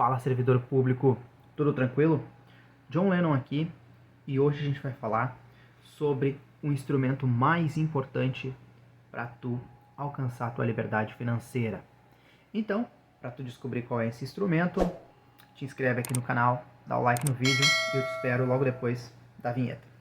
Fala, servidor público, tudo tranquilo? John Lennon aqui, e hoje a gente vai falar sobre o instrumento mais importante para tu alcançar a tua liberdade financeira. Então, para tu descobrir qual é esse instrumento, te inscreve aqui no canal, dá o like no vídeo e eu te espero logo depois da vinheta.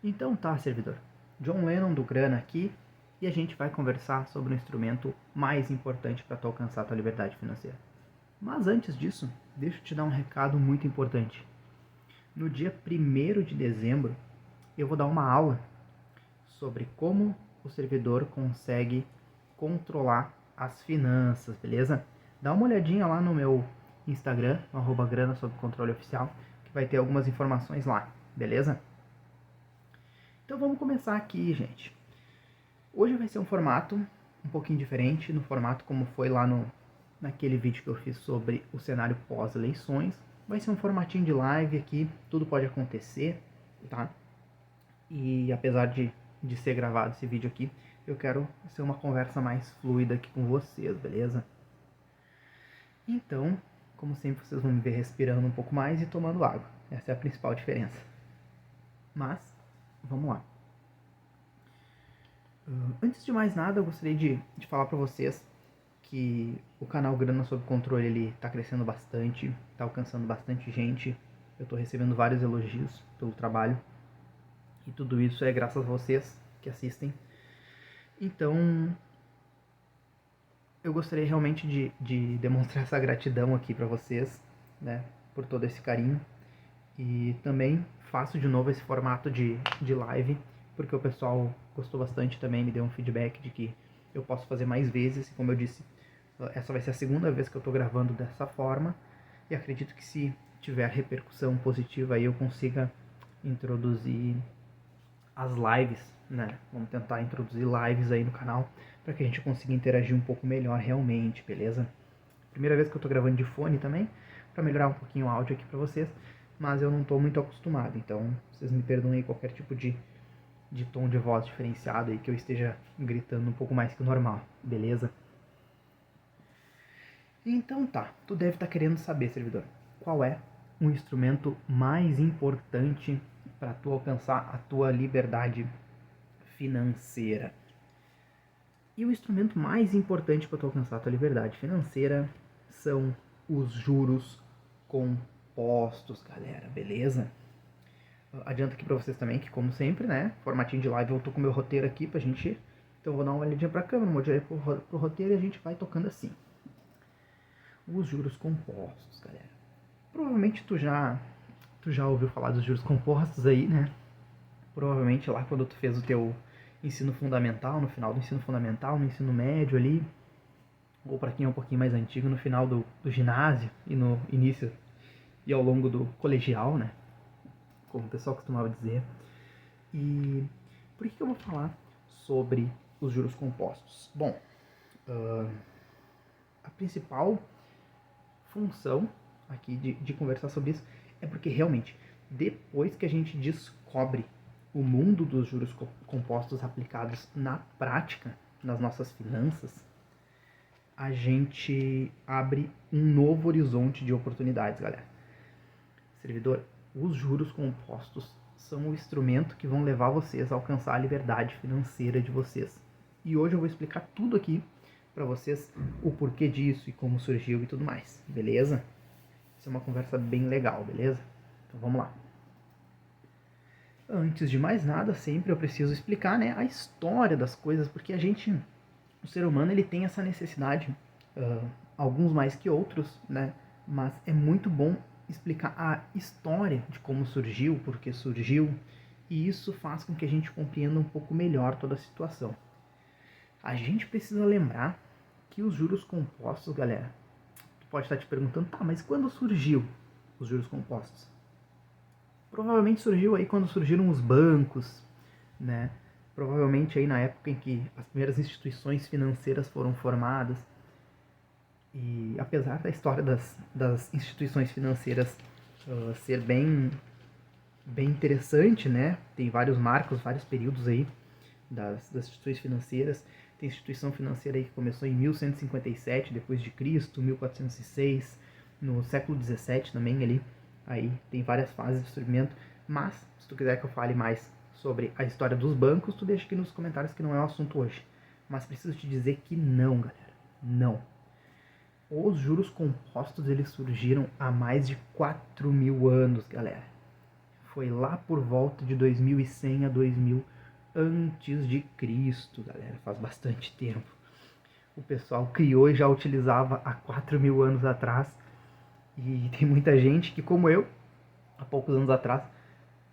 Então tá, servidor. John Lennon do Grana aqui, e a gente vai conversar sobre o instrumento mais importante para tu alcançar a tua liberdade financeira. Mas antes disso, deixa eu te dar um recado muito importante. No dia 1º de dezembro, eu vou dar uma aula sobre como o servidor consegue controlar as finanças, beleza? Dá uma olhadinha lá no meu Instagram, @grana sob controle oficial, que vai ter algumas informações lá, beleza? Então vamos começar aqui, gente. Hoje vai ser um formato um pouquinho diferente, no formato como foi lá naquele vídeo que eu fiz sobre o cenário pós-eleições. Vai ser um formatinho de live aqui, tudo pode acontecer, tá? E apesar de ser gravado esse vídeo aqui, eu quero ser uma conversa mais fluida aqui com vocês, beleza? Então, como sempre, vocês vão me ver respirando um pouco mais e tomando água. Essa é a principal diferença. Mas, vamos lá. Antes de mais nada, eu gostaria de falar para vocês que o canal Grana Sob Controle ele está crescendo bastante, está alcançando bastante gente. Eu estou recebendo vários elogios pelo trabalho e tudo isso é graças a vocês que assistem. Então, eu gostaria realmente de demonstrar essa gratidão aqui para vocês, né, por todo esse carinho. E também faço de novo esse formato de live, porque o pessoal gostou bastante também, me deu um feedback de que eu posso fazer mais vezes. E como eu disse, essa vai ser a segunda vez que eu estou gravando dessa forma. E acredito que se tiver repercussão positiva aí eu consiga introduzir as lives, né? Vamos tentar introduzir lives aí no canal para que a gente consiga interagir um pouco melhor realmente, beleza? Primeira vez que eu estou gravando de fone também, para melhorar um pouquinho o áudio aqui para vocês, mas eu não estou muito acostumado, então vocês me perdoem qualquer tipo de tom de voz diferenciado aí, que eu esteja gritando um pouco mais que o normal, beleza? Então tá, tu deve estar querendo saber, servidor, qual é o instrumento mais importante para tu alcançar a tua liberdade financeira. E o instrumento mais importante para tu alcançar a tua liberdade financeira são os juros compostos, galera, beleza? Adianto aqui para vocês também que, como sempre, né, formatinho de live, eu tô com o meu roteiro aqui pra gente. Então eu vou dar uma olhadinha pra câmera, uma olhadinha pro roteiro e a gente vai tocando assim. Os juros compostos, galera. Provavelmente tu já ouviu falar dos juros compostos aí, né? Provavelmente lá quando tu fez o teu ensino fundamental, no final do ensino fundamental, no ensino médio ali, ou para quem é um pouquinho mais antigo, no final do ginásio e no início e ao longo do colegial, né? Como o pessoal costumava dizer. E por que eu vou falar sobre os juros compostos? Bom, a principal função aqui de conversar sobre isso é porque realmente, depois que a gente descobre o mundo dos juros compostos aplicados na prática, nas nossas finanças, a gente abre um novo horizonte de oportunidades, galera. Servidor, os juros compostos são o instrumento que vão levar vocês a alcançar a liberdade financeira de vocês. E hoje eu vou explicar tudo aqui para vocês, o porquê disso e como surgiu e tudo mais, beleza? Isso é uma conversa bem legal, beleza? Então vamos lá. Antes de mais nada, sempre eu preciso explicar, né, a história das coisas, porque o ser humano, ele tem essa necessidade, alguns mais que outros, né, mas é muito bom explicar a história de como surgiu, por que surgiu, e isso faz com que a gente compreenda um pouco melhor toda a situação. A gente precisa lembrar que os juros compostos, galera, tu pode estar te perguntando, tá, mas quando surgiu os juros compostos? Provavelmente surgiu aí quando surgiram os bancos, né? Provavelmente aí na época em que as primeiras instituições financeiras foram formadas. E apesar da história das instituições financeiras ser bem bem interessante, né? Tem vários marcos, vários períodos aí das instituições financeiras. Tem instituição financeira aí que começou em 1157 depois de Cristo, 1406, no século 17 também ali. Aí tem várias fases de surgimento, mas se tu quiser que eu fale mais sobre a história dos bancos, tu deixa aqui nos comentários que não é o assunto hoje. Mas preciso te dizer que não, galera. Não. Os juros compostos eles surgiram há mais de 4.000 anos, galera. Foi lá por volta de 2100 a 2000 antes de Cristo, galera. Faz bastante tempo. O pessoal criou e já utilizava há 4.000 anos atrás. E tem muita gente que, como eu, há poucos anos atrás,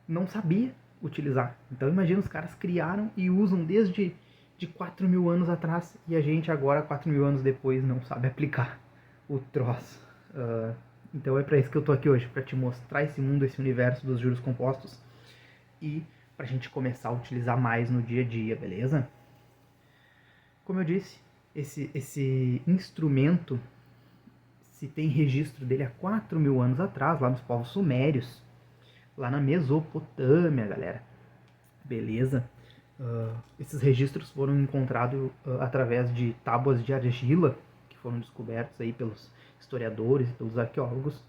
não sabia utilizar. Então imagina, os caras criaram e usam desde de 4.000 anos atrás e a gente agora, 4.000 anos depois, não sabe aplicar o troço. Então é para isso que eu tô aqui hoje, para te mostrar esse mundo, esse universo dos juros compostos e pra gente começar a utilizar mais no dia a dia, beleza? Como eu disse, esse instrumento, se tem registro dele há 4.000 anos atrás, lá nos povos sumérios, lá na Mesopotâmia, galera. Beleza? Esses registros foram encontrados através de tábuas de argila, que foram descobertos aí pelos historiadores e pelos arqueólogos.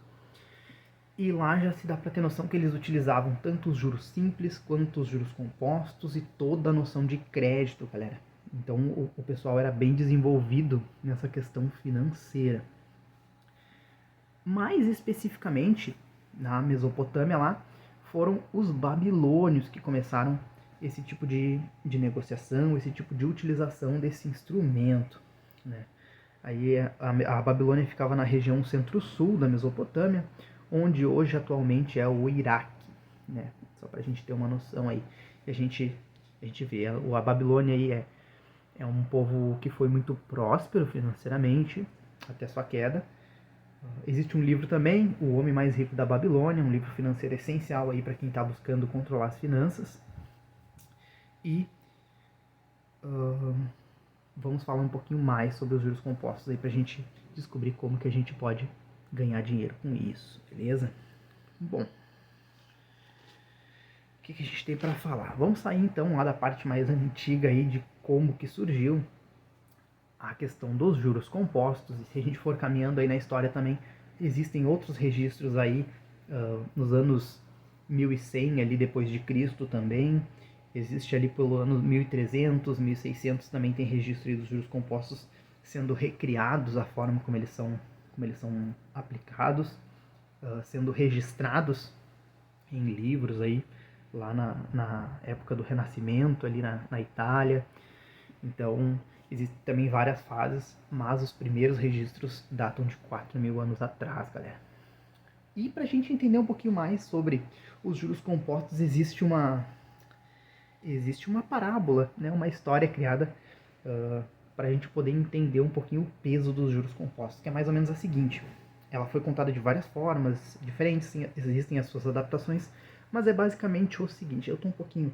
E lá já se dá para ter noção que eles utilizavam tanto os juros simples quanto os juros compostos e toda a noção de crédito, galera. Então o pessoal era bem desenvolvido nessa questão financeira. Mais especificamente, na Mesopotâmia lá, foram os babilônios que começaram esse tipo de negociação, esse tipo de utilização desse instrumento, né? Aí a Babilônia ficava na região centro-sul da Mesopotâmia, onde hoje atualmente é o Iraque, né? Só para a gente ter uma noção aí. E a gente vê, a Babilônia aí é um povo que foi muito próspero financeiramente, até sua queda. Existe um livro também, O Homem Mais Rico da Babilônia, um livro financeiro essencial aí para quem está buscando controlar as finanças. E vamos falar um pouquinho mais sobre os juros compostos aí para a gente descobrir como que a gente pode ganhar dinheiro com isso, beleza? Bom, o que a gente tem para falar? Vamos sair então lá da parte mais antiga aí de como que surgiu a questão dos juros compostos. E se a gente for caminhando aí na história também, existem outros registros aí nos anos 1100 ali depois de Cristo também. Existe ali pelo ano 1300, 1600 também tem registro aí dos juros compostos sendo recriados, a forma como eles são aplicados, sendo registrados em livros aí, lá na época do Renascimento, ali na Itália. Então, existem também várias fases, mas os primeiros registros datam de 4.000 anos atrás, galera. E para a gente entender um pouquinho mais sobre os juros compostos, existe uma parábola, né, uma história criada para a gente poder entender um pouquinho o peso dos juros compostos, que é mais ou menos a seguinte. Ela foi contada de várias formas diferentes, existem as suas adaptações, mas é basicamente o seguinte. Eu estou um pouquinho...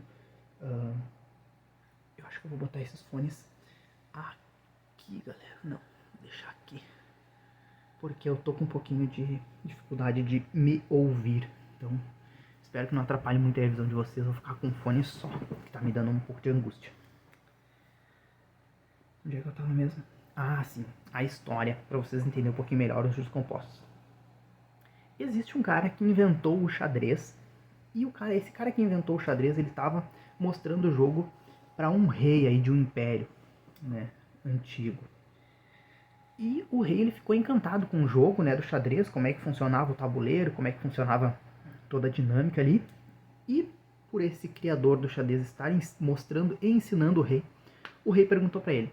eu acho que eu vou botar esses fones aqui, galera. Não, deixar aqui. Porque eu tô com um pouquinho de dificuldade de me ouvir. Então, espero que não atrapalhe muito a visão de vocês. Eu vou ficar com um fone só, que tá me dando um pouco de angústia. Onde é que eu tava mesmo? Ah, sim. A história, para vocês entenderem um pouquinho melhor os juros compostos. Existe um cara que inventou o xadrez. E esse cara que inventou o xadrez, ele tava mostrando o jogo para um rei aí de um império, né, antigo. E o rei ele ficou encantado com o jogo, né, do xadrez, como é que funcionava o tabuleiro, como é que funcionava toda a dinâmica ali. E por esse criador do xadrez estar mostrando e ensinando o rei perguntou para ele: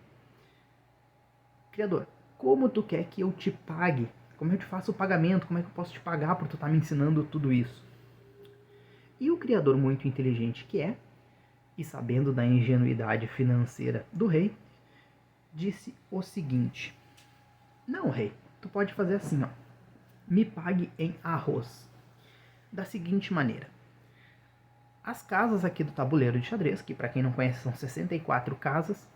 criador, como tu quer que eu te pague? Como eu te faço o pagamento? Como é que eu posso te pagar por tu estar me ensinando tudo isso? E o criador, muito inteligente que é, e sabendo da ingenuidade financeira do rei, disse o seguinte: não, rei, tu pode fazer assim, ó. Me pague em arroz. Da seguinte maneira: as casas aqui do tabuleiro de xadrez, que para quem não conhece são 64 casas,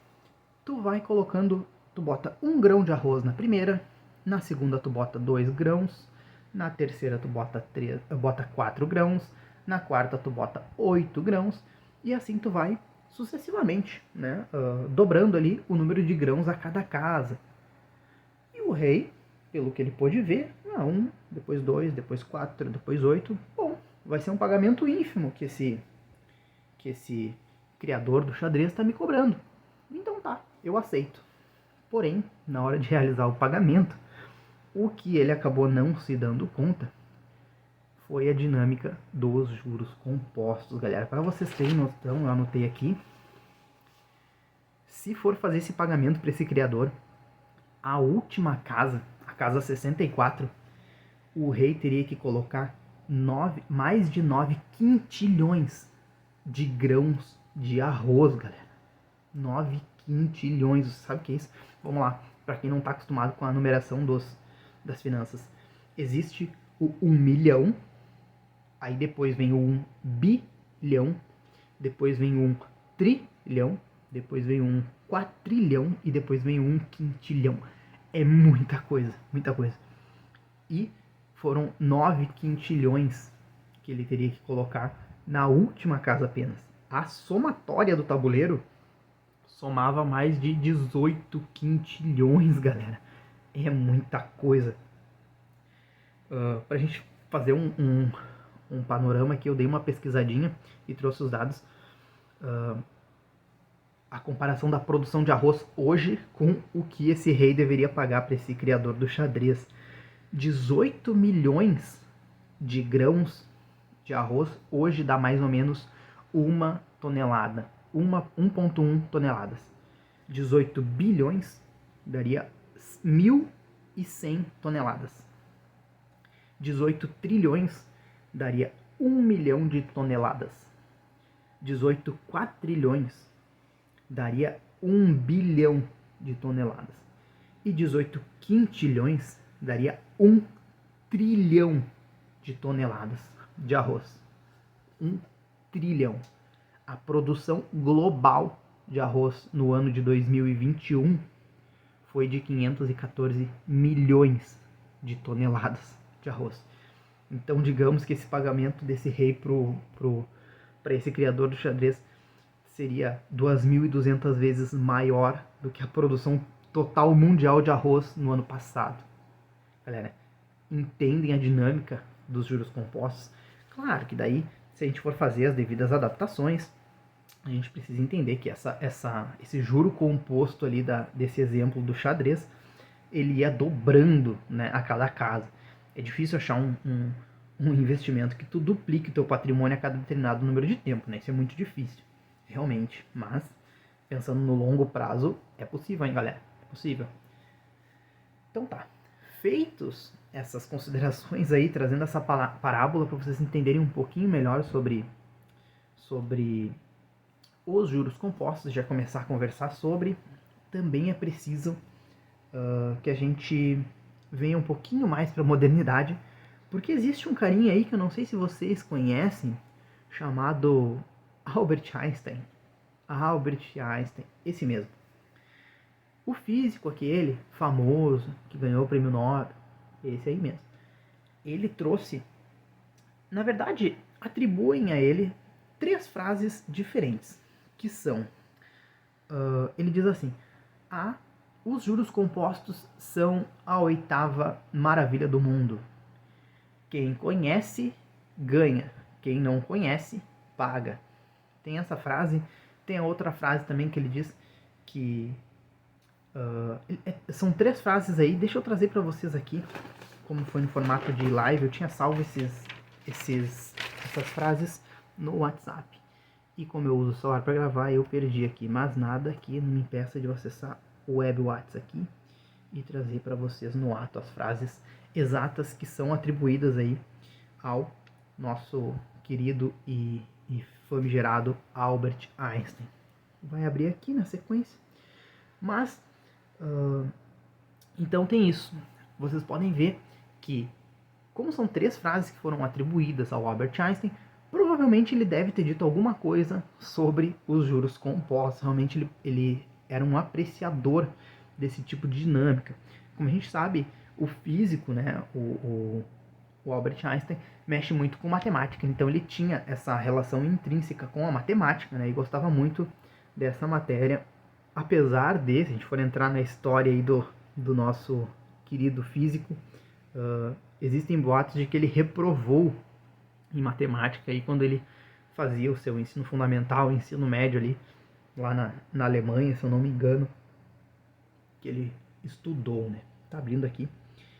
tu vai colocando, tu bota 1 grão de arroz na primeira, na segunda tu bota 2 grãos, na terceira tu bota 4 grãos, na quarta tu bota 8 grãos, e assim tu vai sucessivamente, né, dobrando ali o número de grãos a cada casa. E o rei, pelo que ele pôde ver, 1, depois 2, depois 4, depois 8, bom, vai ser um pagamento ínfimo que esse criador do xadrez está me cobrando. Então tá, eu aceito. Porém, na hora de realizar o pagamento, o que ele acabou não se dando conta foi a dinâmica dos juros compostos, galera. Para vocês terem noção, eu anotei aqui. Se for fazer esse pagamento para esse criador, a última casa, a casa 64, o rei teria que colocar mais de 9 quintilhões de grãos de arroz, galera. 9 quintilhões, sabe o que é isso? Vamos lá, para quem não está acostumado com a numeração das finanças. Existe o 1 milhão, aí depois vem o 1 bilhão, depois vem o 1 trilhão, depois vem o 1 quatrilhão e depois vem o 1 quintilhão. É muita coisa, muita coisa. E foram 9 quintilhões que ele teria que colocar na última casa apenas. A somatória do tabuleiro somava mais de 18 quintilhões, galera. É muita coisa. Pra gente fazer um panorama aqui, eu dei uma pesquisadinha e trouxe os dados. A comparação da produção de arroz hoje com o que esse rei deveria pagar para esse criador do xadrez. 18 milhões de grãos de arroz hoje dá mais ou menos 1 tonelada. 1,1 toneladas. 18 bilhões daria 1.100 toneladas. 18 trilhões daria 1 milhão de toneladas. 18 quatrilhões daria 1 bilhão de toneladas. E 18 quintilhões daria 1 trilhão de toneladas de arroz. 1 trilhão. A produção global de arroz no ano de 2021 foi de 514 milhões de toneladas de arroz. Então, digamos que esse pagamento desse rei para esse criador do xadrez seria 2.200 vezes maior do que a produção total mundial de arroz no ano passado. Galera, entendem a dinâmica dos juros compostos? Claro que daí, se a gente for fazer as devidas adaptações, a gente precisa entender que esse juro composto ali desse exemplo do xadrez, ele ia dobrando, né, a cada casa. É difícil achar um investimento que tu duplique o teu patrimônio a cada determinado número de tempo, né? Isso é muito difícil, realmente. Mas, pensando no longo prazo, é possível, hein, galera? É possível. Então tá. Feitos essas considerações aí, trazendo essa parábola para vocês entenderem um pouquinho melhor sobre os juros compostos, já começar a conversar sobre, também é preciso que a gente venha um pouquinho mais para a modernidade, porque existe um carinha aí que eu não sei se vocês conhecem, chamado Albert Einstein. Albert Einstein, esse mesmo. O físico aquele, famoso, que ganhou o prêmio Nobel, esse aí mesmo. Ele trouxe, na verdade, atribuem a ele 3 frases diferentes, que são, ele diz assim: os juros compostos são a 8ª maravilha do mundo. Quem conhece, ganha. Quem não conhece, paga. Tem essa frase. Tem a outra frase também que ele diz que... são 3 frases aí. Deixa eu trazer para vocês aqui, como foi no formato de live. Eu tinha salvo essas frases no WhatsApp. E como eu uso o celular para gravar, eu perdi aqui. Mas nada aqui não me impeça de acessar o web WhatsApp aqui e trazer para vocês no ato as frases exatas que são atribuídas aí ao nosso querido e famigerado Albert Einstein. Vai abrir aqui na sequência. Mas, então tem isso. Vocês podem ver que, como são 3 frases que foram atribuídas ao Albert Einstein, provavelmente ele deve ter dito alguma coisa sobre os juros compostos. Realmente ele era um apreciador desse tipo de dinâmica. Como a gente sabe, o físico, né, o o Albert Einstein mexe muito com matemática, então ele tinha essa relação intrínseca com a matemática, né, e gostava muito dessa matéria, apesar de, se a gente for entrar na história aí do nosso querido físico, existem boatos de que ele reprovou em matemática aí quando ele fazia o seu ensino fundamental, ensino médio ali, lá na Alemanha, se eu não me engano, que ele estudou, né? Tá abrindo aqui.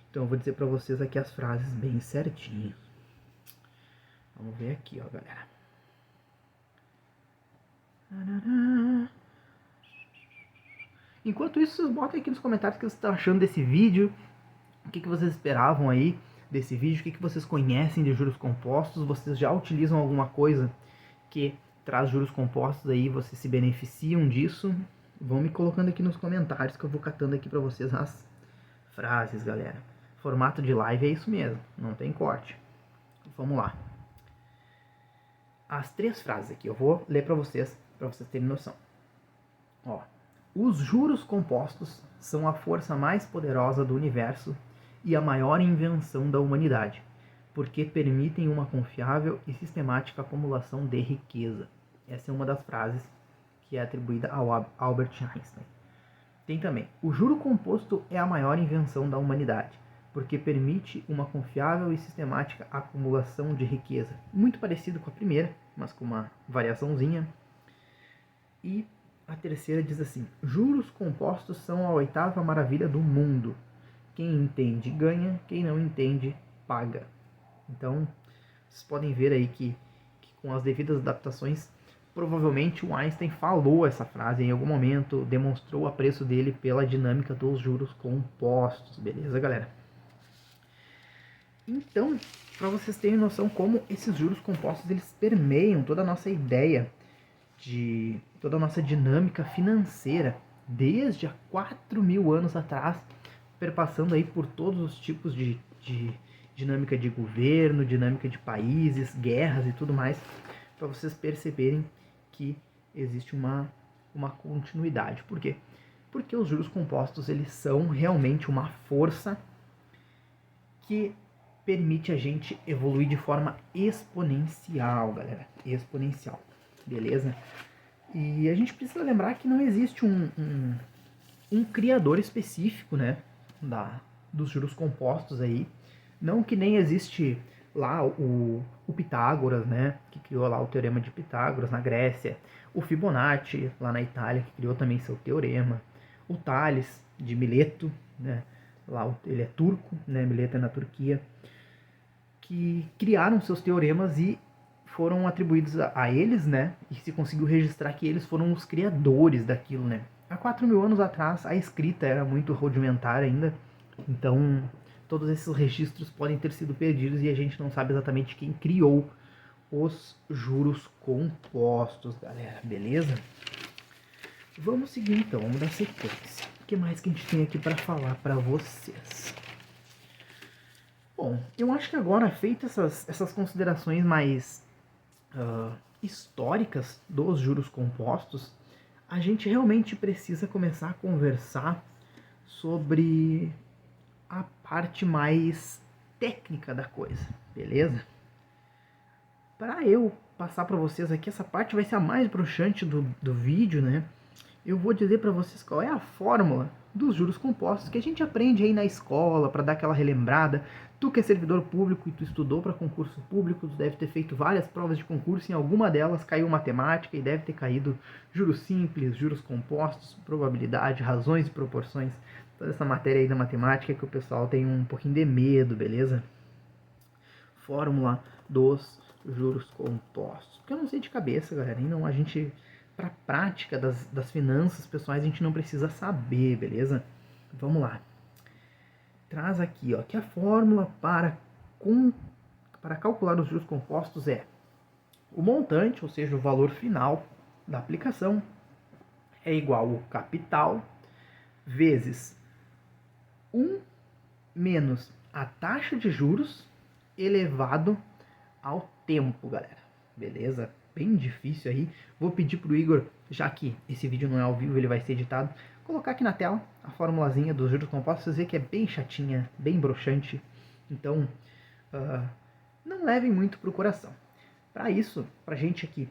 Então eu vou dizer pra vocês aqui as frases bem certinho. Vamos ver aqui, ó, galera. Enquanto isso, vocês botem aqui nos comentários o que vocês estão achando desse vídeo. O que vocês esperavam aí desse vídeo. O que vocês conhecem de juros compostos. Vocês já utilizam alguma coisa que traz juros compostos aí, vocês se beneficiam disso? Vão me colocando aqui nos comentários que eu vou catando aqui pra vocês as frases, galera. Formato de live é isso mesmo, não tem corte. Vamos lá. As 3 frases aqui, eu vou ler pra vocês terem noção. Ó, os juros compostos são a força mais poderosa do universo e a maior invenção da humanidade, porque permitem uma confiável e sistemática acumulação de riqueza. Essa é uma das frases que é atribuída ao Albert Einstein. Tem também, o juro composto é a maior invenção da humanidade, porque permite uma confiável e sistemática acumulação de riqueza. Muito parecido com a primeira, mas com uma variaçãozinha. E a terceira diz assim, juros compostos são a 8ª maravilha do mundo. Quem entende ganha, quem não entende paga. Então, vocês podem ver aí que com as devidas adaptações, provavelmente o Einstein falou essa frase em algum momento, demonstrou o apreço dele pela dinâmica dos juros compostos, beleza, galera? Então, para vocês terem noção como esses juros compostos eles permeiam toda a nossa ideia de toda a nossa dinâmica financeira desde há 4.000 anos atrás, perpassando aí por todos os tipos de dinâmica de governo, dinâmica de países, guerras e tudo mais, para vocês perceberem que existe uma continuidade. Por quê? Porque os juros compostos eles são realmente uma força que permite a gente evoluir de forma exponencial, galera. Exponencial, beleza? E a gente precisa lembrar que não existe um criador específico, né, dos juros compostos aí. Não que nem existe lá o Pitágoras, né, que criou lá o Teorema de Pitágoras na Grécia, o Fibonacci lá na Itália, que criou também seu teorema, o Tales de Mileto, né, lá ele é turco, né, Mileto é na Turquia, que criaram seus teoremas e foram atribuídos a eles, né, e se conseguiu registrar que eles foram os criadores daquilo, né. Há 4.000 anos atrás a escrita era muito rudimentar ainda, então todos esses registros podem ter sido perdidos e a gente não sabe exatamente quem criou os juros compostos, galera, beleza? Vamos seguir então, vamos dar sequência. O que mais que a gente tem aqui para falar para vocês? Bom, eu acho que agora, feitas essas considerações mais históricas dos juros compostos, a gente realmente precisa começar a conversar sobre a parte mais técnica da coisa, beleza? Para eu passar para vocês aqui, essa parte vai ser a mais broxante do vídeo, né? Eu vou dizer para vocês qual é a fórmula dos juros compostos que a gente aprende aí na escola, para dar aquela relembrada. Tu que é servidor público e tu estudou para concurso público, tu deve ter feito várias provas de concurso, em alguma delas caiu matemática e deve ter caído juros simples, juros compostos, probabilidade, razões e proporções. Toda essa matéria aí da matemática que o pessoal tem um pouquinho de medo, beleza? Fórmula dos juros compostos. Porque eu não sei de cabeça, galera. Então a gente, para prática das finanças pessoais, a gente não precisa saber, beleza? Vamos lá. Traz aqui, ó, que a fórmula para calcular os juros compostos é o montante, ou seja, o valor final da aplicação, é igual ao capital vezes 1 menos a taxa de juros elevado ao tempo, galera. Beleza? Bem difícil aí. Vou pedir pro Igor, já que esse vídeo não é ao vivo, ele vai ser editado, colocar aqui na tela a formulazinha dos juros compostos. Vocês verem que é bem chatinha, bem broxante. Então, não levem muito para o coração. Para isso, para a gente aqui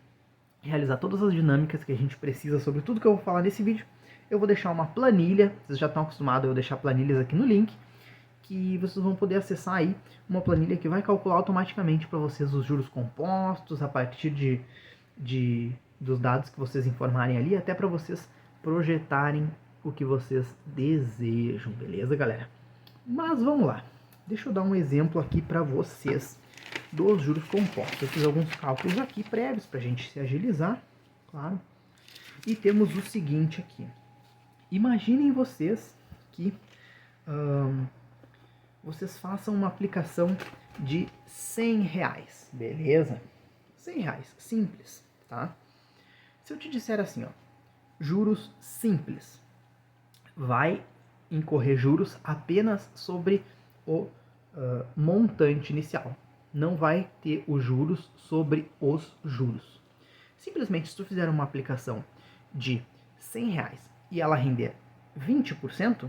realizar todas as dinâmicas que a gente precisa sobre tudo que eu vou falar nesse vídeo, eu vou deixar uma planilha, vocês já estão acostumados a eu deixar planilhas aqui no link, que vocês vão poder acessar aí uma planilha que vai calcular automaticamente para vocês os juros compostos a partir dos dados que vocês informarem ali, até para vocês projetarem o que vocês desejam, beleza, galera? Mas vamos lá, deixa eu dar um exemplo aqui para vocês dos juros compostos. Eu fiz alguns cálculos aqui prévios para a gente se agilizar, claro. E temos o seguinte aqui. Imaginem vocês que vocês façam uma aplicação de R$100, beleza? R$100, simples, tá? Se eu te disser assim, ó, juros simples, vai incorrer juros apenas sobre o montante inicial. Não vai ter os juros sobre os juros. Simplesmente, se tu fizer uma aplicação de R$100 e ela render 20%,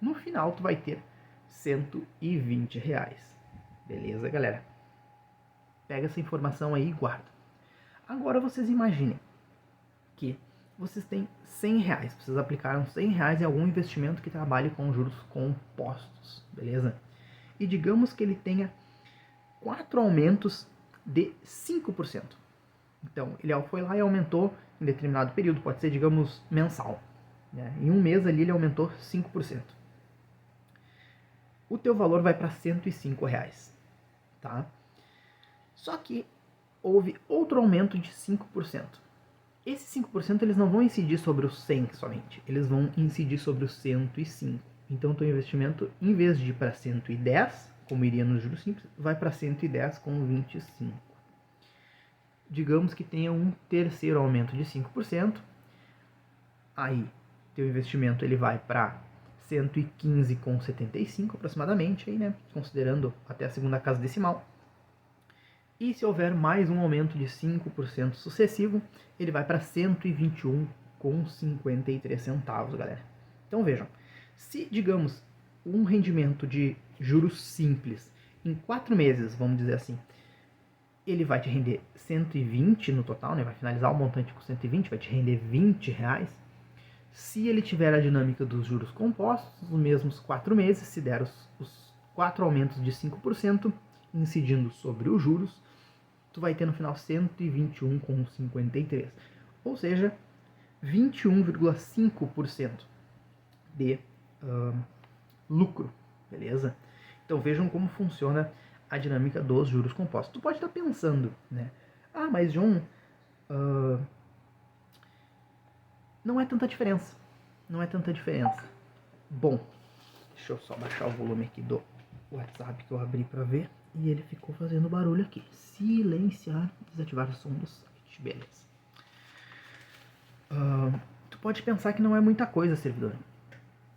no final tu vai ter R$120. Beleza, galera? Pega essa informação aí e guarda. Agora vocês imaginem que vocês têm R$100. Vocês aplicaram R$100 em algum investimento que trabalhe com juros compostos, beleza? E digamos que ele tenha 4 aumentos de 5%. Então, ele foi lá e aumentou em determinado período, pode ser, digamos, mensal. Né? Em um mês ali ele aumentou 5%. O teu valor vai para R$105, tá? Só que houve outro aumento de 5%. Esses 5% eles não vão incidir sobre os 100 somente, eles vão incidir sobre os 105. Então, teu investimento, em vez de ir para 110, como iria nos juros simples, vai para 110,25. Digamos que tenha um terceiro aumento de 5%, aí teu investimento ele vai para 115,75 aproximadamente, aí, né? Considerando até a segunda casa decimal. E se houver mais um aumento de 5% sucessivo, ele vai para 121,53 centavos, galera. Então vejam, se digamos um rendimento de juros simples em 4 meses, vamos dizer assim, ele vai te render 120 no total, né? Vai finalizar o montante com 120, vai te render R$20. Se ele tiver a dinâmica dos juros compostos, nos mesmos 4 meses, se der os 4 aumentos de 5%, incidindo sobre os juros, tu vai ter no final 121,53. Ou seja, 21,5% de lucro, beleza? Então vejam como funciona a dinâmica dos juros compostos. Tu pode estar pensando, né? Ah, mas John, não é tanta diferença. Não é tanta diferença. Bom, deixa eu só baixar o volume aqui do WhatsApp que eu abri para ver. E ele ficou fazendo barulho aqui. Silenciar, desativar o som do site. Beleza. Tu pode pensar que não é muita coisa, servidor,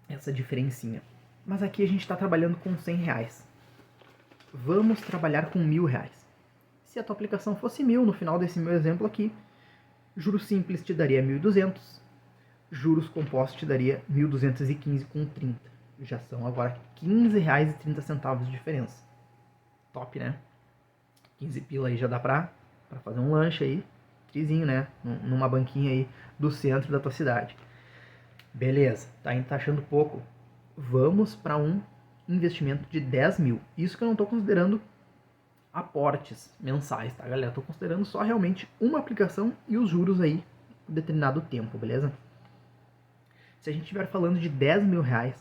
essa diferencinha. Mas aqui a gente está trabalhando com R$100. Vamos trabalhar com R$1.000. Se a tua aplicação fosse 1.000, no final desse meu exemplo aqui, juros simples te daria 1.200, juros compostos te daria 1.215,30. Já são agora R$15,30 de diferença. Top, né? 15 pila aí já dá pra fazer um lanche aí, trizinho, né? Numa banquinha aí do centro da tua cidade. Beleza, tá achando pouco. Vamos para um investimento de 10 mil. Isso que eu não estou considerando aportes mensais, tá, galera? Estou considerando só realmente uma aplicação e os juros aí por determinado tempo, beleza? Se a gente estiver falando de R$10.000,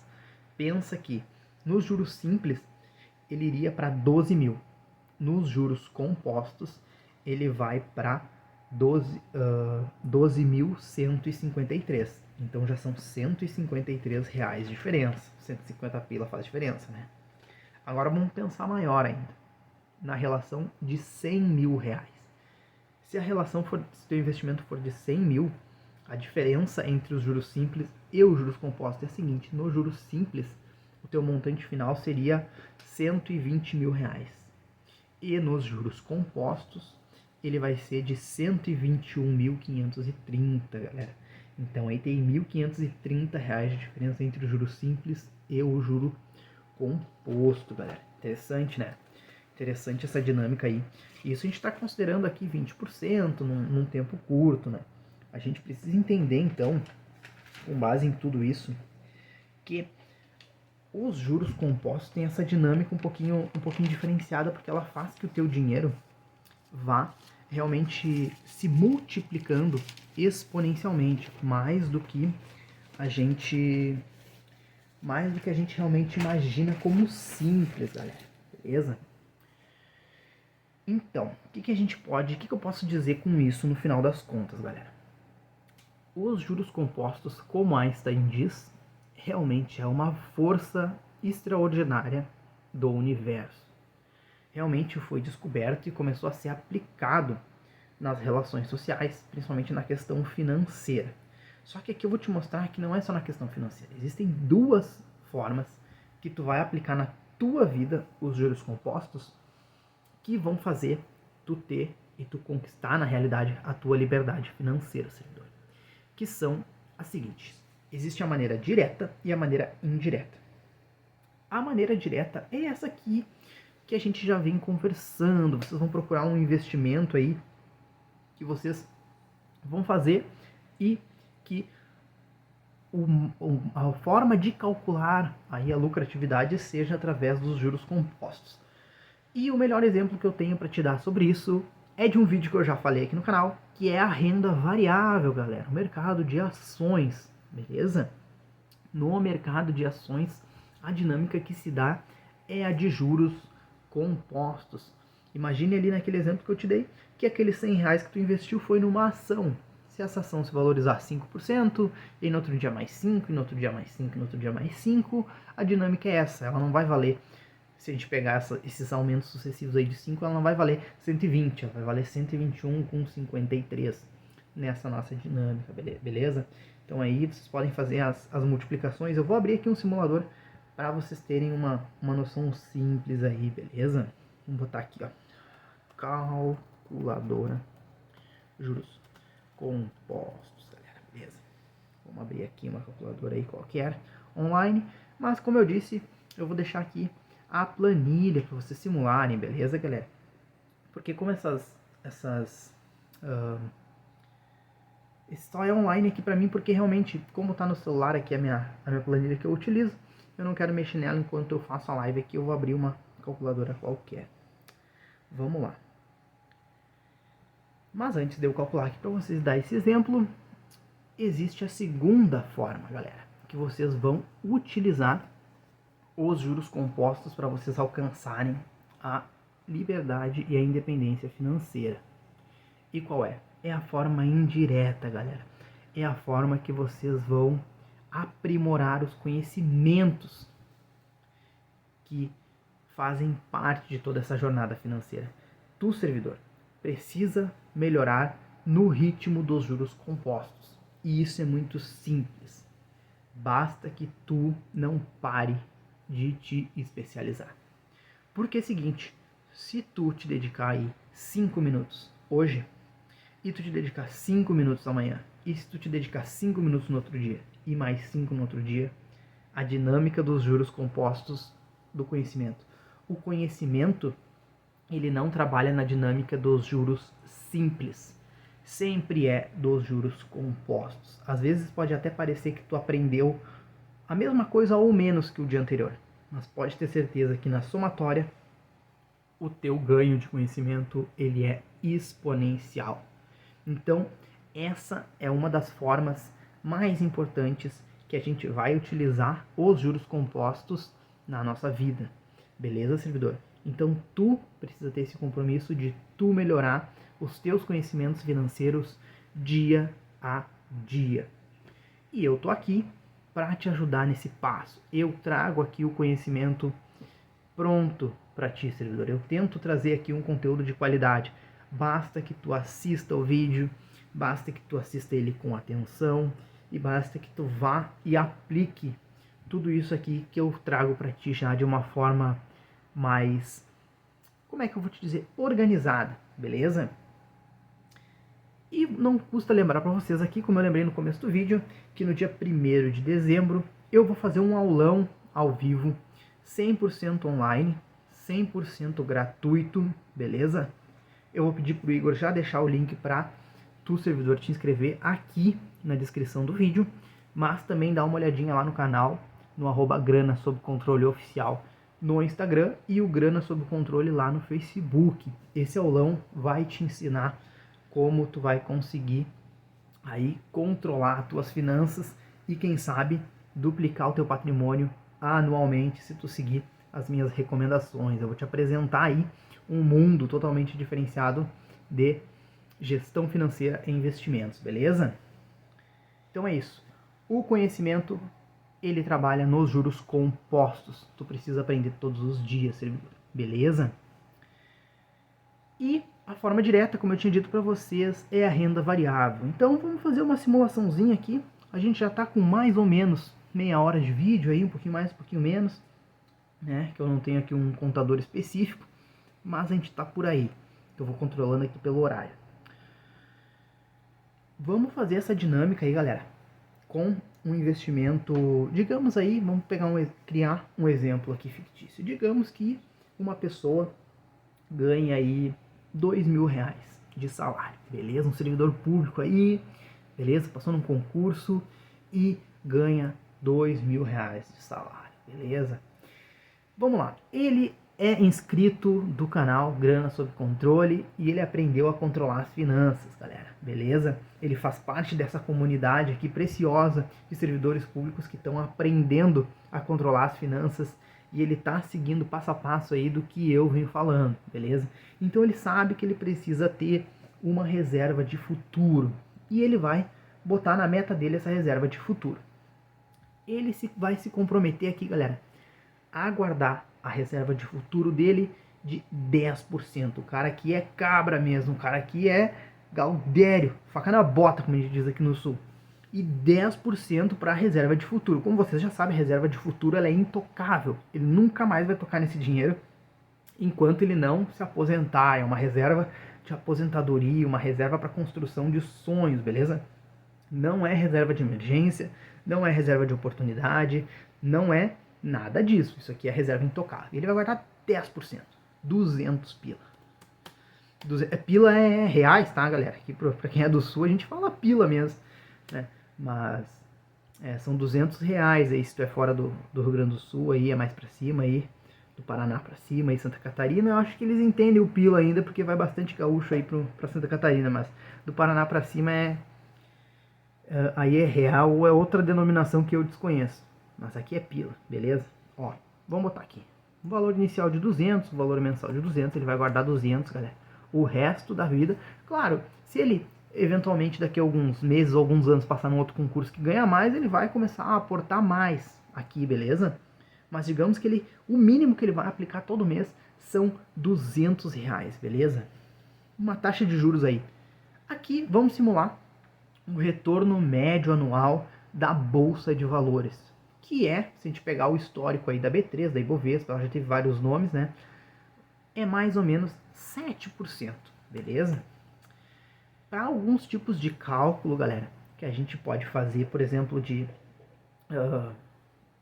pensa que nos juros simples ele iria para 12 mil. Nos juros compostos ele vai para 12.153. Então já são R$153 de diferença. 150 pila faz diferença, né? Agora vamos pensar maior ainda. Na relação de R$100.000. Se a relação for, se o teu investimento for de 100 mil, a diferença entre os juros simples e os juros compostos é a seguinte: nos juros simples, o teu montante final seria R$120.000. E nos juros compostos, ele vai ser de 121.530, galera. Então aí tem R$1.530 de diferença entre o juro simples e o juro composto, galera. Interessante, né? Interessante essa dinâmica aí. Isso a gente está considerando aqui 20% num tempo curto, né? A gente precisa entender, então, com base em tudo isso, que os juros compostos têm essa dinâmica um pouquinho diferenciada, porque ela faz que o teu dinheiro vá realmente se multiplicando exponencialmente, mais do que a gente realmente imagina como simples, galera. Beleza? Então, o que eu posso dizer com isso no final das contas, galera? Os juros compostos, como Einstein diz, realmente é uma força extraordinária do universo. Realmente foi descoberto e começou a ser aplicado nas relações sociais, principalmente na questão financeira. Só que aqui eu vou te mostrar que não é só na questão financeira. Existem duas formas que tu vai aplicar na tua vida os juros compostos que vão fazer tu ter e tu conquistar na realidade a tua liberdade financeira, servidor. Que são as seguintes. Existe a maneira direta e a maneira indireta. A maneira direta é essa aqui que a gente já vem conversando. Vocês vão procurar um investimento aí que vocês vão fazer e que a forma de calcular aí a lucratividade seja através dos juros compostos. E o melhor exemplo que eu tenho para te dar sobre isso é de um vídeo que eu já falei aqui no canal, que é a renda variável, galera, o mercado de ações, beleza? No mercado de ações, a dinâmica que se dá é a de juros compostos. Imagine ali naquele exemplo que eu te dei, que aqueles 100 reais que tu investiu foi numa ação. Se essa ação se valorizar 5%, e no outro dia mais 5, e no outro dia mais 5, e no outro dia mais 5, a dinâmica é essa, ela não vai valer. Se a gente pegar esses aumentos sucessivos aí de 5, ela não vai valer 120, ela vai valer 121,53 nessa nossa dinâmica, beleza? Então aí vocês podem fazer as multiplicações. Eu vou abrir aqui um simulador para vocês terem uma noção simples aí, beleza? Vamos botar aqui, ó, calculadora juros compostos, galera, beleza? Vamos abrir aqui uma calculadora aí qualquer, online, mas como eu disse, eu vou deixar aqui a planilha para vocês simularem, beleza, galera? Porque como esse só é online aqui para mim, porque realmente, como tá no celular aqui a minha planilha que eu utilizo, eu não quero mexer nela enquanto eu faço a live aqui, eu vou abrir uma calculadora qualquer. Vamos lá. Mas antes de eu calcular aqui para vocês dar esse exemplo, existe a segunda forma, galera, que vocês vão utilizar os juros compostos para vocês alcançarem a liberdade e a independência financeira. E qual é? É a forma indireta, galera. É a forma que vocês vão aprimorar os conhecimentos que fazem parte de toda essa jornada financeira. Tu, servidor, precisa melhorar no ritmo dos juros compostos. E isso é muito simples. Basta que tu não pare de te especializar. Porque é o seguinte, se tu te dedicar aí 5 minutos hoje, e tu te dedicar 5 minutos amanhã, e se tu te dedicar 5 minutos no outro dia, e mais 5 no outro dia, a dinâmica dos juros compostos do conhecimento. O conhecimento, ele não trabalha na dinâmica dos juros simples. Sempre é dos juros compostos. Às vezes pode até parecer que tu aprendeu a mesma coisa ou menos que o dia anterior, mas pode ter certeza que na somatória o teu ganho de conhecimento ele é exponencial. Então essa é uma das formas mais importantes que a gente vai utilizar os juros compostos na nossa vida, beleza, servidor? Então tu precisa ter esse compromisso de tu melhorar os teus conhecimentos financeiros dia a dia. E eu tô aqui para te ajudar nesse passo. Eu trago aqui o conhecimento pronto para ti, servidor. Eu tento trazer aqui um conteúdo de qualidade. Basta que tu assista o vídeo, basta que tu assista ele com atenção e basta que tu vá e aplique tudo isso aqui que eu trago para ti já de uma forma mais, como é que eu vou te dizer, organizada, beleza? E não custa lembrar para vocês aqui, como eu lembrei no começo do vídeo, que no dia 1º de dezembro eu vou fazer um aulão ao vivo, 100% online, 100% gratuito, beleza? Eu vou pedir pro Igor já deixar o link para tu, servidor, te inscrever aqui na descrição do vídeo, mas também dá uma olhadinha lá no canal, no @grana sob controle oficial no Instagram e o Grana sob controle lá no Facebook. Esse aulão vai te ensinar como tu vai conseguir aí controlar as tuas finanças e quem sabe duplicar o teu patrimônio anualmente se tu seguir as minhas recomendações. Eu vou te apresentar aí um mundo totalmente diferenciado de gestão financeira e investimentos, beleza? Então é isso. O conhecimento, ele trabalha nos juros compostos. Tu precisa aprender todos os dias, servidor, beleza? E a forma direta, como eu tinha dito para vocês, é a renda variável. Então vamos fazer uma simulaçãozinha aqui. A gente já está com mais ou menos meia hora de vídeo aí, um pouquinho mais, um pouquinho menos, né? Que eu não tenho aqui um contador específico, mas a gente está por aí. Eu vou controlando aqui pelo horário. Vamos fazer essa dinâmica aí, galera, com um investimento, digamos aí, vamos criar um exemplo aqui fictício. Digamos que uma pessoa ganha aí R$2.000 de salário, beleza? Um servidor público aí, beleza? Passou num concurso e ganha R$2.000 de salário, beleza? Vamos lá, ele é inscrito do canal Grana Sob Controle e ele aprendeu a controlar as finanças, galera, beleza? Ele faz parte dessa comunidade aqui preciosa de servidores públicos que estão aprendendo a controlar as finanças e ele está seguindo passo a passo aí do que eu venho falando, beleza? Então ele sabe que ele precisa ter uma reserva de futuro e ele vai botar na meta dele essa reserva de futuro. Ele vai se comprometer aqui, galera, a guardar a reserva de futuro dele de 10%. O cara aqui é cabra mesmo, o cara aqui é gaudério, faca na bota, como a gente diz aqui no sul. E 10% para a reserva de futuro. Como vocês já sabem, a reserva de futuro ela é intocável. Ele nunca mais vai tocar nesse dinheiro enquanto ele não se aposentar. É uma reserva de aposentadoria, uma reserva para construção de sonhos, beleza? Não é reserva de emergência, não é reserva de oportunidade, não é nada disso. Isso aqui é reserva intocável. Ele vai guardar 10%. 200 pila. Pila é reais, tá, galera? Aqui pra quem é do sul a gente fala pila mesmo, né? Mas são R$200 aí se tu é fora do Rio Grande do Sul, aí é mais pra cima aí, do Paraná pra cima, aí Santa Catarina. Eu acho que eles entendem o pila ainda, porque vai bastante gaúcho aí pra Santa Catarina, mas do Paraná pra cima aí é real ou é outra denominação que eu desconheço. Mas aqui é pila, beleza? Ó, vamos botar aqui. Um valor inicial de 200, um valor mensal de 200, ele vai guardar 200, galera. O resto da vida, claro, se ele eventualmente daqui a alguns meses ou alguns anos passar num outro concurso que ganha mais, ele vai começar a aportar mais aqui, beleza? Mas digamos que o mínimo que ele vai aplicar todo mês são R$200, beleza? Uma taxa de juros aí. Aqui vamos simular o retorno médio anual da Bolsa de Valores, que é, se a gente pegar o histórico aí da B3, da Ibovespa, ela já teve vários nomes, né? É mais ou menos 7%, beleza? Para alguns tipos de cálculo, galera, que a gente pode fazer, por exemplo, de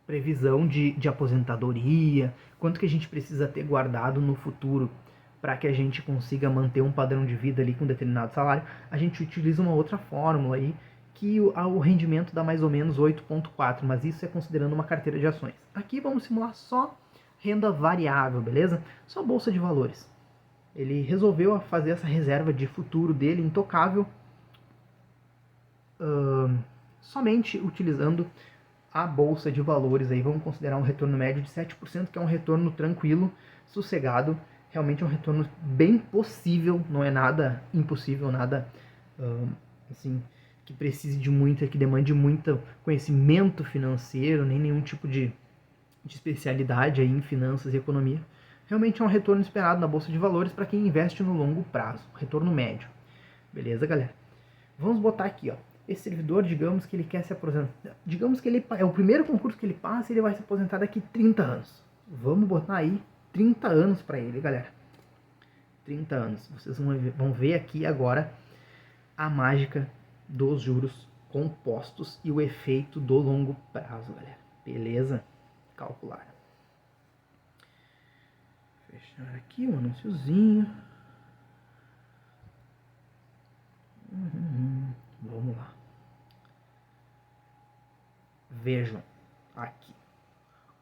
previsão de aposentadoria, quanto que a gente precisa ter guardado no futuro para que a gente consiga manter um padrão de vida ali com determinado salário, a gente utiliza uma outra fórmula aí, que o rendimento dá mais ou menos 8,4, mas isso é considerando uma carteira de ações. Aqui vamos simular só renda variável, beleza? Só bolsa de valores. Ele resolveu fazer essa reserva de futuro dele intocável somente utilizando a bolsa de valores. Aí vamos considerar um retorno médio de 7%, que é um retorno tranquilo, sossegado. Realmente é um retorno bem possível, não é nada impossível, nada assim, que precise de muito, que demande muito conhecimento financeiro, nem nenhum tipo de especialidade aí em finanças e economia. Realmente é um retorno esperado na Bolsa de Valores para quem investe no longo prazo, retorno médio. Beleza, galera? Vamos botar aqui, ó. Esse servidor, digamos que ele quer se aposentar. Digamos que ele é o primeiro concurso que ele passa e ele vai se aposentar daqui 30 anos. Vamos botar aí 30 anos para ele, galera. 30 anos. Vocês vão ver aqui agora a mágica dos juros compostos e o efeito do longo prazo, galera. Beleza? Calcular. Fechar aqui um anúnciozinho. Vamos lá. Vejam aqui.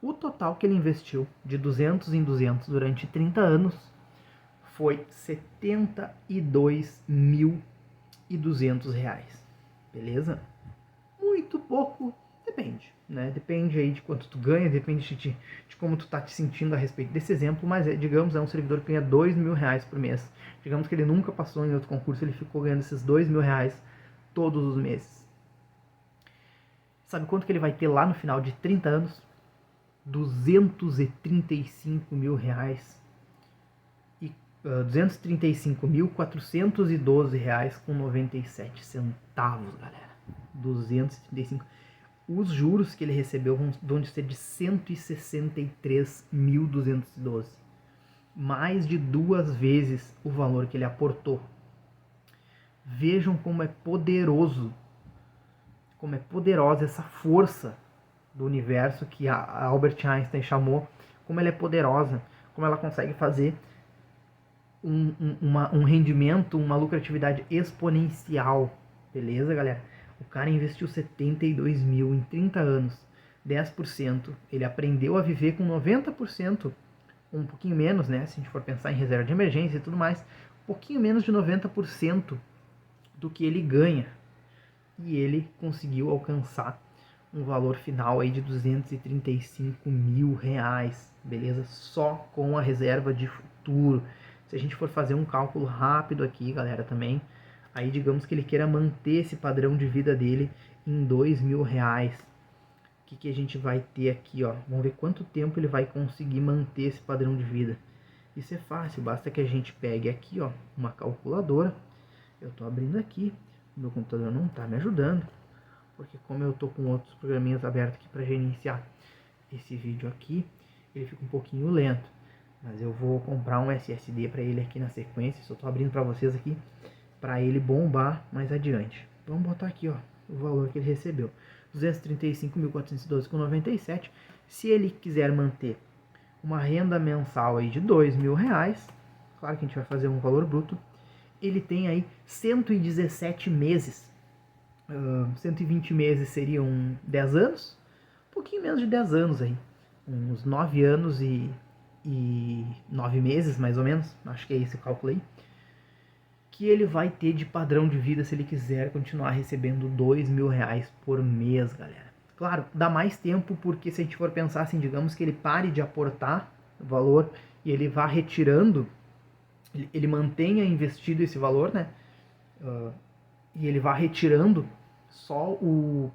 O total que ele investiu de 200 em 200 durante 30 anos foi R$ 72.200. Beleza? Muito pouco, depende, né? Depende aí de quanto tu ganha, depende de como tu tá te sentindo a respeito desse exemplo, mas digamos, é um servidor que ganha R$ 2.000 por mês. Digamos que ele nunca passou em outro concurso, ele ficou ganhando esses R$ 2.000 todos os meses. Sabe quanto que ele vai ter lá no final de 30 anos? R$ 235.000 e R$ 235.412,97, galera. 235. Os juros que ele recebeu vão ser de 163.212. Mais de 2 vezes o valor que ele aportou. Vejam como é poderoso, como é poderosa essa força do universo que a Albert Einstein chamou, como ela é poderosa, como ela consegue fazer um rendimento, uma lucratividade exponencial. Beleza, galera? O cara investiu 72 mil em 30 anos, 10%. Ele aprendeu a viver com 90%, um pouquinho menos, né? Se a gente for pensar em reserva de emergência e tudo mais, um pouquinho menos de 90% do que ele ganha. E ele conseguiu alcançar um valor final aí de R$ 235.000, beleza? Só com a reserva de futuro. Se a gente for fazer um cálculo rápido aqui, galera, também, aí digamos que ele queira manter esse padrão de vida dele em R$ 2.000. O que a gente vai ter aqui, ó? Vamos ver quanto tempo ele vai conseguir manter esse padrão de vida. Isso é fácil, basta que a gente pegue aqui, ó, uma calculadora. Eu tô abrindo aqui, meu computador não tá me ajudando, porque como eu tô com outros programinhas abertos aqui para gerenciar esse vídeo aqui, ele fica um pouquinho lento. Mas eu vou comprar um SSD para ele aqui na sequência, só tô abrindo para vocês aqui, para ele bombar mais adiante. Vamos botar aqui, ó, o valor que ele recebeu. 235.412,97. Se ele quiser manter uma renda mensal aí de R$ 2.000, claro que a gente vai fazer um valor bruto, ele tem aí 117 meses. 120 meses seriam 10 anos, um pouquinho menos de 10 anos aí, uns 9 anos e 9 meses mais ou menos, acho que é esse o cálculo aí, que ele vai ter de padrão de vida se ele quiser continuar recebendo R$ 2.000 por mês, galera. Claro, dá mais tempo, porque se a gente for pensar assim, digamos que ele pare de aportar o valor e ele vá retirando, ele mantenha investido esse valor, né? E ele vá retirando só os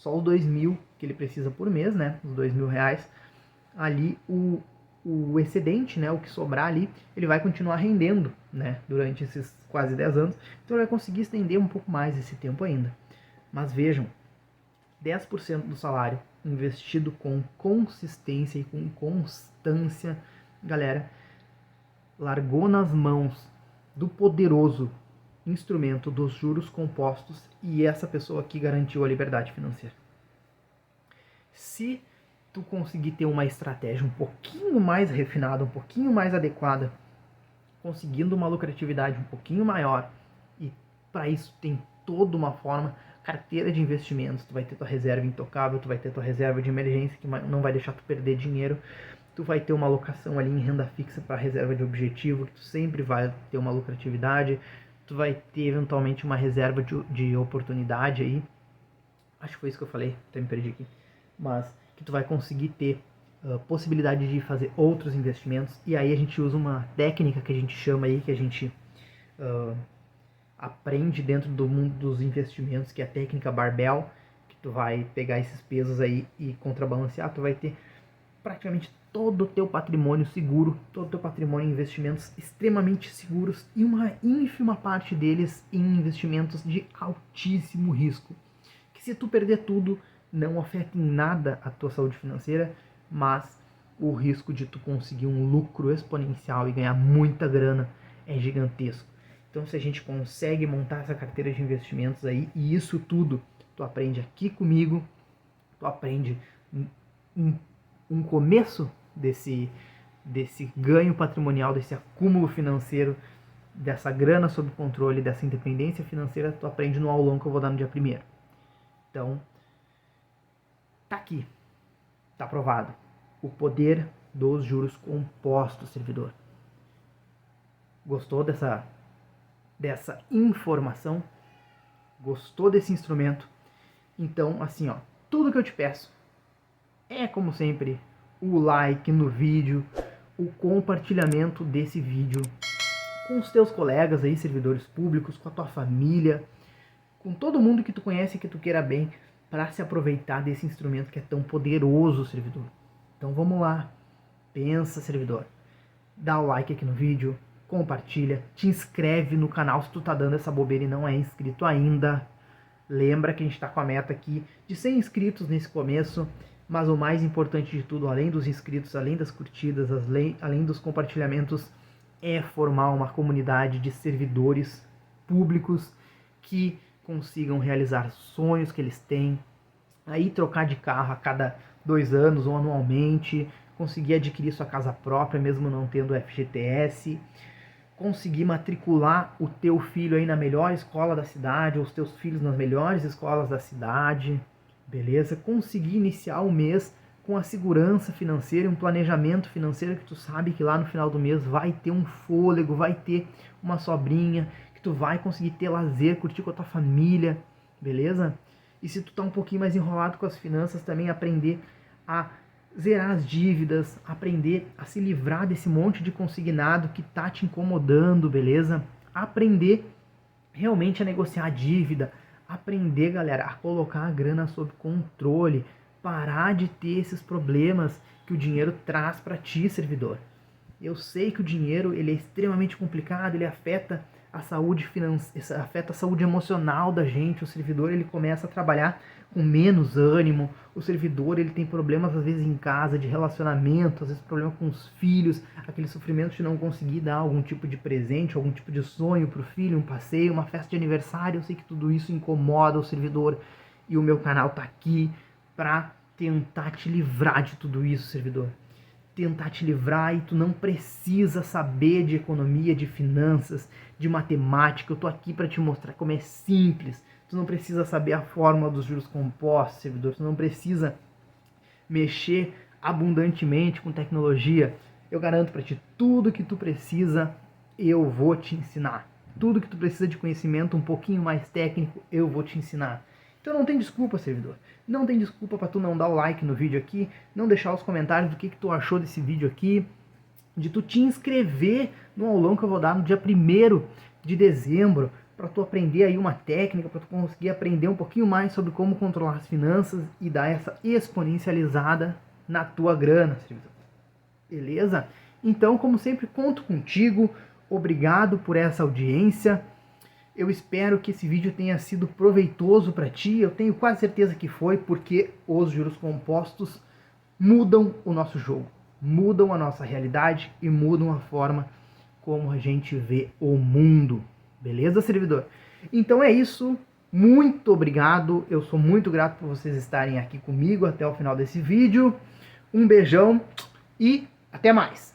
2.000 que ele precisa por mês, né? Os R$ 2.000. Ali o excedente, né? O que sobrar ali, ele vai continuar rendendo, né? Durante esses quase 10 anos. Então ele vai conseguir estender um pouco mais esse tempo ainda. Mas vejam, 10% do salário investido com consistência e com constância, galera, largou nas mãos do poderoso instrumento dos juros compostos, e essa pessoa aqui garantiu a liberdade financeira. Se tu conseguir ter uma estratégia um pouquinho mais refinada, um pouquinho mais adequada, conseguindo uma lucratividade um pouquinho maior, e para isso tem toda uma forma, carteira de investimentos, tu vai ter tua reserva intocável, tu vai ter tua reserva de emergência que não vai deixar tu perder dinheiro, tu vai ter uma alocação ali em renda fixa para reserva de objetivo, que tu sempre vai ter uma lucratividade, tu vai ter eventualmente uma reserva de oportunidade aí, acho que foi isso que eu falei, até me perdi aqui, mas que tu vai conseguir ter possibilidade de fazer outros investimentos, e aí a gente usa uma técnica que a gente chama aí, que a gente aprende dentro do mundo dos investimentos, que é a técnica barbell, que tu vai pegar esses pesos aí e contrabalancear, tu vai ter praticamente todo o teu patrimônio seguro, todo o teu patrimônio em investimentos extremamente seguros, e uma ínfima parte deles em investimentos de altíssimo risco, que se tu perder tudo, não afeta em nada a tua saúde financeira, mas o risco de tu conseguir um lucro exponencial e ganhar muita grana é gigantesco. Então, se a gente consegue montar essa carteira de investimentos aí, e isso tudo tu aprende aqui comigo, tu aprende um começo desse desse ganho patrimonial, desse acúmulo financeiro, dessa grana sob controle, dessa independência financeira, tu aprende no aulão que eu vou dar no dia 1º. Então, tá aqui, tá provado. O poder dos juros compostos, servidor. Gostou dessa informação? Gostou desse instrumento? Então, assim, ó, tudo que eu te peço é, como sempre, o like no vídeo, o compartilhamento desse vídeo com os teus colegas aí, servidores públicos, com a tua família, com todo mundo que tu conhece e que tu queira bem, para se aproveitar desse instrumento que é tão poderoso, servidor. Então vamos lá, pensa, servidor, dá o like aqui no vídeo, compartilha, te inscreve no canal se tu tá dando essa bobeira e não é inscrito ainda. Lembra que a gente tá com a meta aqui de 100 inscritos nesse começo, mas o mais importante de tudo, além dos inscritos, além das curtidas, além dos compartilhamentos, é formar uma comunidade de servidores públicos que consigam realizar sonhos que eles têm, aí trocar de carro a cada 2 anos ou anualmente, conseguir adquirir sua casa própria mesmo não tendo FGTS, conseguir matricular o teu filho aí na melhor escola da cidade, ou os teus filhos nas melhores escolas da cidade, beleza? Conseguir iniciar o mês com a segurança financeira e um planejamento financeiro que tu sabe que lá no final do mês vai ter um fôlego, vai ter uma sobrinha, que tu vai conseguir ter lazer, curtir com a tua família, beleza? E se tu tá um pouquinho mais enrolado com as finanças, também aprender a zerar as dívidas, aprender a se livrar desse monte de consignado que tá te incomodando, beleza? Aprender realmente a negociar a dívida, aprender, galera, a colocar a grana sob controle, parar de ter esses problemas que o dinheiro traz para ti, servidor. Eu sei que o dinheiro ele é extremamente complicado, ele afeta a saúde financeira, afeta a saúde emocional da gente. O servidor ele começa a trabalhar com menos ânimo, o servidor ele tem problemas às vezes em casa, de relacionamento, às vezes problema com os filhos, aquele sofrimento de não conseguir dar algum tipo de presente, algum tipo de sonho para o filho, um passeio, uma festa de aniversário. Eu sei que tudo isso incomoda o servidor e o meu canal tá aqui para tentar te livrar de tudo isso, servidor. Tentar te livrar, e tu não precisa saber de economia, de finanças, de matemática. Eu tô aqui para te mostrar como é simples. Tu não precisa saber a fórmula dos juros compostos, servidor. Tu não precisa mexer abundantemente com tecnologia. Eu garanto para ti, tudo que tu precisa, eu vou te ensinar. Tudo que tu precisa de conhecimento um pouquinho mais técnico, eu vou te ensinar. Então não tem desculpa, servidor. Não tem desculpa para tu não dar o like no vídeo aqui, não deixar os comentários do que tu achou desse vídeo aqui, de tu te inscrever no aulão que eu vou dar no dia 1º de dezembro, para tu aprender aí uma técnica, para tu conseguir aprender um pouquinho mais sobre como controlar as finanças e dar essa exponencializada na tua grana, servidor. Beleza? Então, como sempre, conto contigo. Obrigado por essa audiência. Eu espero que esse vídeo tenha sido proveitoso para ti. Eu tenho quase certeza que foi, porque os juros compostos mudam o nosso jogo, mudam a nossa realidade e mudam a forma como a gente vê o mundo. Beleza, servidor? Então é isso. Muito obrigado. Eu sou muito grato por vocês estarem aqui comigo até o final desse vídeo. Um beijão e até mais.